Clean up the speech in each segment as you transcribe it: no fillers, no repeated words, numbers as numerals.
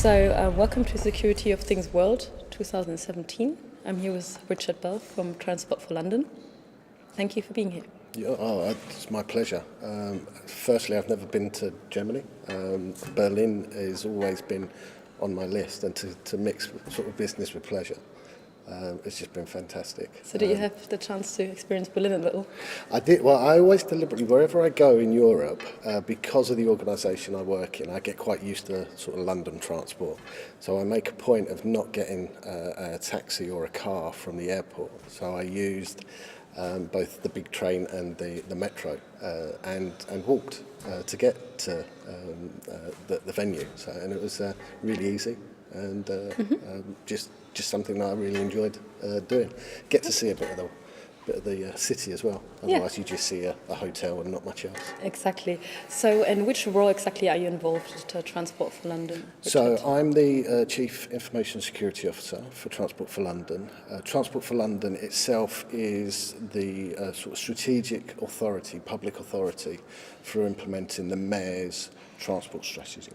Welcome to Security of Things World 2017. I'm here with Richard Bell from Transport for London. Thank you for being here. Yeah, it's my pleasure. Firstly, I've never been to Germany. Berlin has always been on my list, and to mix sort of business with pleasure. It's just been fantastic. So did you have the chance to experience Berlin a little? I did. Well, I always deliberately, wherever I go in Europe, because of the organisation I work in, I get quite used to sort of London transport. So I make a point of not getting a taxi or a car from the airport. So I used both the big train and the metro, and walked to get to the venue. And it was really easy and just something that I really enjoyed doing. Get to see a bit of the city as well. Otherwise, you just see a hotel and not much else. Exactly. So, in which role exactly are you involved to Transport for London, Richard? So, I'm the Chief Information Security Officer for Transport for London. Transport for London itself is the sort of strategic authority, public authority, for implementing the Mayor's transport strategy.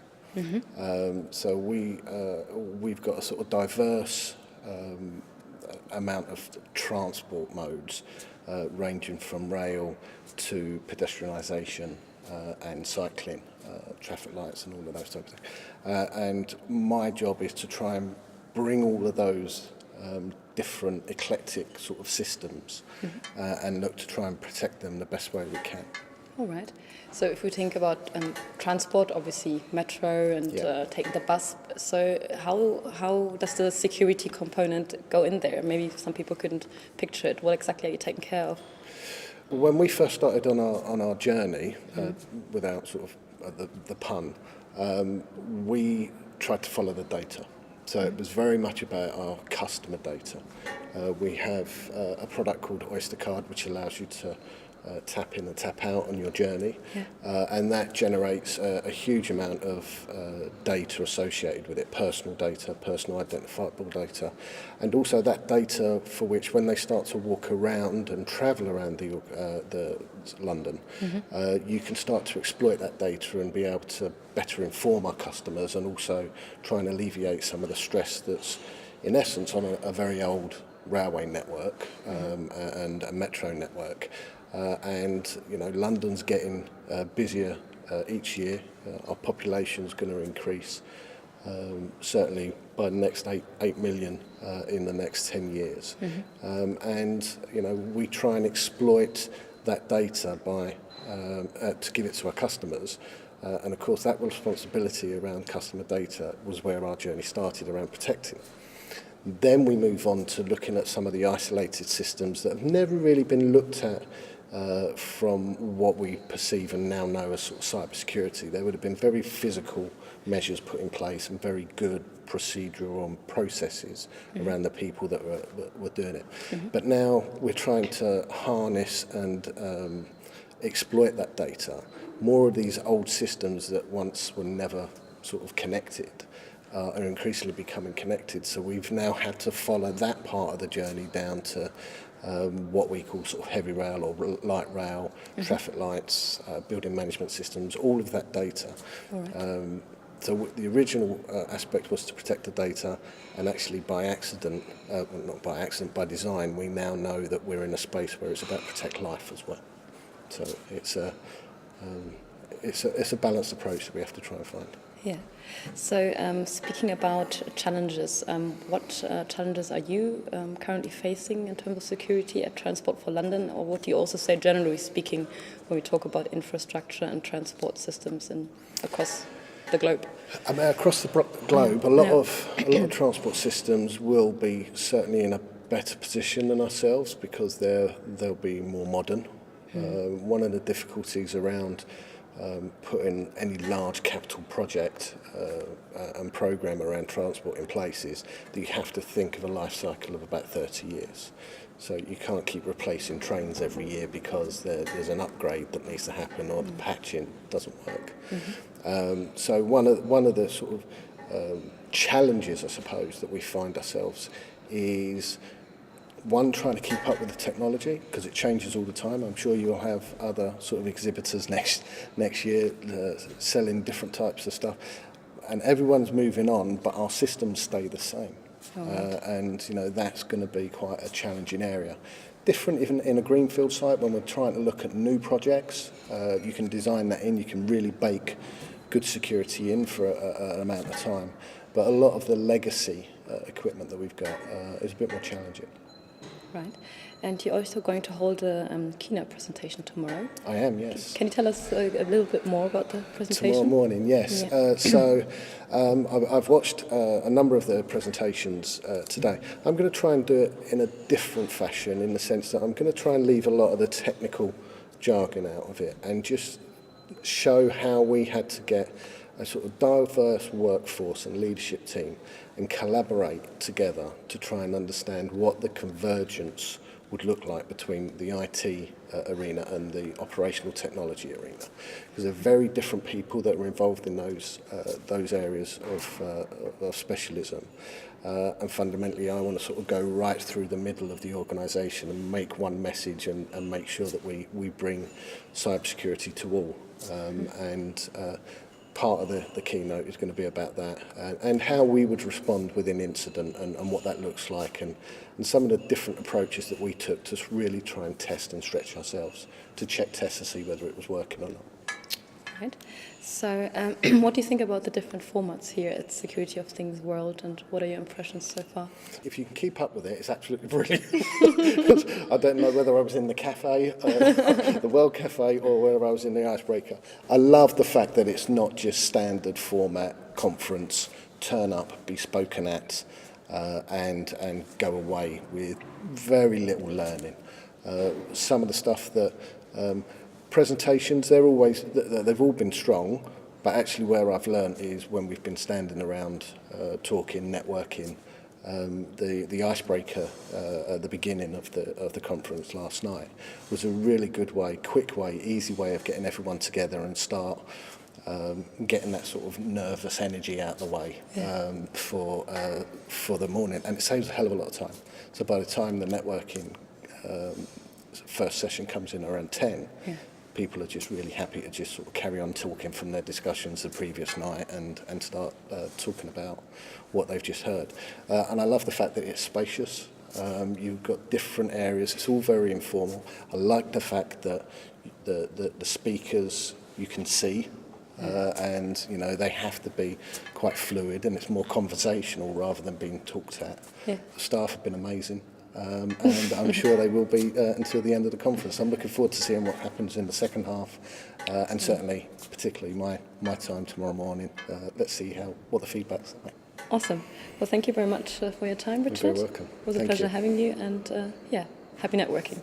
So we've got a sort of diverse amount of transport modes, ranging from rail to pedestrianisation and cycling, traffic lights and all of those types of things. And my job is to try and bring all of those different eclectic sort of systems and look to try and protect them the best way we can. All right. So if we think about transport, obviously metro and take the bus. So how does the security component go in there? Maybe some people couldn't picture it. What exactly are you taking care of? When we first started on our journey, without sort of the pun, we tried to follow the data. So it was very much about our customer data. We have a product called Oyster Card, which allows you to tap in and tap out on your journey, and that generates a huge amount of data associated with it, personal data, personal identifiable data, and also that data for which when they start to walk around and travel around the London, you can start to exploit that data and be able to better inform our customers and also try and alleviate some of the stress that's in essence on a very old railway network and a metro network. And you know, London's getting busier each year. Our population's going to increase certainly by the next 8 million in the next 10 years. And you know, we try and exploit that data by to give it to our customers. And of course, that responsibility around customer data was where our journey started, around protecting. Then we move on to looking at some of the isolated systems that have never really been looked at from what we perceive and now know as sort of cybersecurity. There would have been very physical measures put in place and very good procedural and processes around the people that were doing it. But now we're trying to harness and exploit that data. More of these old systems that once were never sort of connected are increasingly becoming connected. So we've now had to follow that part of the journey down to what we call sort of heavy rail or light rail, traffic lights, building management systems, all of that data. So the original aspect was to protect the data, and actually by accident, not by accident, by design, we now know that we're in a space where it's about protect life as well. So it's a balanced approach that we have to try and find. Yeah. So speaking about challenges, what challenges are you currently facing in terms of security at Transport for London, or what do you also say generally speaking when we talk about infrastructure and transport systems across the globe? I mean, across the globe, a lot of transport systems will be certainly in a better position than ourselves because they'll be more modern. One of the difficulties around putting any large capital project and program around transport in place is that you have to think of a life cycle of about 30 years. So you can't keep replacing trains every year because there's an upgrade that needs to happen or the patching doesn't work. So one of the sort of challenges, I suppose, that we find ourselves is one, trying to keep up with the technology because it changes all the time. I'm sure you'll have other sort of exhibitors next year selling different types of stuff. and everyone's moving on, but our systems stay the same. Right. And that's going to be quite a challenging area. Different even in a greenfield site when we're trying to look at new projects. You can design that in, you can really bake good security in for an amount of time. But a lot of the legacy equipment that we've got is a bit more challenging. Right. And you're also going to hold a keynote presentation tomorrow. I am, yes. Can you tell us a little bit more about the presentation? Tomorrow morning, yes. Yeah. I've watched a number of the presentations today. I'm going to try and do it in a different fashion, in the sense that I'm going to try and leave a lot of the technical jargon out of it and just show how we had to get a sort of diverse workforce and leadership team and collaborate together to try and understand what the convergence would look like between the IT arena and the operational technology arena, because they're very different people that are involved in those areas of specialism. And fundamentally, I want to sort of go right through the middle of the organisation and make one message and make sure that we bring cybersecurity to all. Part of the keynote is going to be about that and how we would respond with an incident and what that looks like and some of the different approaches that we took to really try and test and stretch ourselves to check test to see whether it was working or not. Right. So what do you think about the different formats here at Security of Things World, and what are your impressions so far? If you can keep up with it, it's absolutely brilliant. I don't know whether I was in the cafe, the World Cafe, or whether I was in the Icebreaker. I love the fact that it's not just standard format conference, turn up, be spoken at, and go away with very little learning. Some of the stuff that presentations, they've all been strong, but actually where I've learned is when we've been standing around talking, networking. The Icebreaker at the beginning of the conference last night was a really good way, quick way, easy way of getting everyone together and start getting that sort of nervous energy out of the way for the morning, and it saves a hell of a lot of time. So by the time the networking first session comes in around 10, people are just really happy to just sort of carry on talking from their discussions the previous night and start talking about what they've just heard. And I love the fact that it's spacious. You've got different areas. It's all very informal. I like the fact that the speakers you can see, and they have to be quite fluid, and it's more conversational rather than being talked at. Yeah. The staff have been amazing. And I'm sure they will be until the end of the conference. I'm looking forward to seeing what happens in the second half, and certainly, particularly my time tomorrow morning. Let's see what the feedback's like. Awesome. Well, thank you very much for your time, Richard. You're very welcome. It was a pleasure having you, and happy networking.